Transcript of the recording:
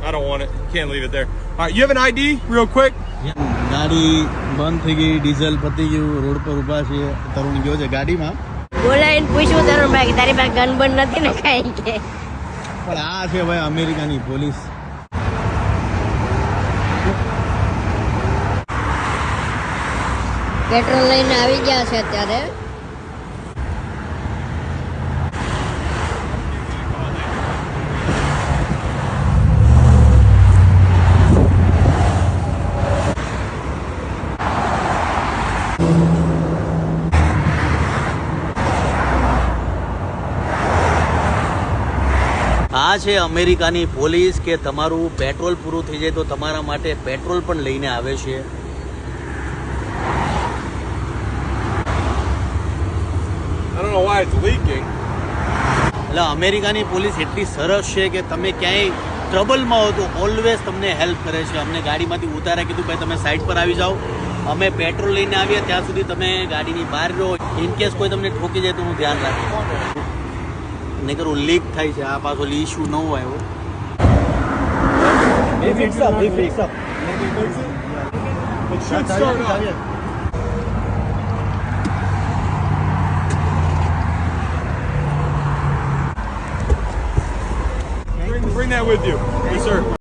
I don't want it. You can't leave it there. All right, you have an ID real quick? ગાડી બંધ થઈ ગઈ, diesel પતી ગયું, રોડ પર ઊભા છે. તરુણ ગયો છે ગાડીમાં. બોલાવીને પૂછ્યું તરુણભાઈ તારી પાસે ગન બન નથી ને કાંઈ કે. પણ આ છે ભાઈ અમેરિકાની પોલીસ. પેટ્રોલ લઈને આવી ગયા છે અત્યારે. આ છે અમેરિકાની પોલીસ કે તમારું પેટ્રોલ પૂરું થઈ જાય તો તમારા માટે પેટ્રોલ પણ લઈને આવે છે. I don't know why it's leaking. એટલે અમેરિકાની પોલીસ એટલી સરસ છે કે તમે ક્યાંય ટ્રબલમાં હો તો ઓલવેઝ તમને હેલ્પ કરે છે. અમને ગાડીમાંથી ઉતાર્યા, કીધું ભાઈ તમે સાઈડ પર આવી જાઓ, અમે પેટ્રોલ લઈને આવીએ ત્યાં સુધી તમે ગાડીની બહાર રહો. ઇનકેસ કોઈ તમને ઠોકી જાય તો હું ધ્યાન રાખીશ. નહીં કરું લીક થાય છે. આ પાછો ઇશ્યુ નવો આવ્યો. It should start up. Bring that with you. Yes, sir.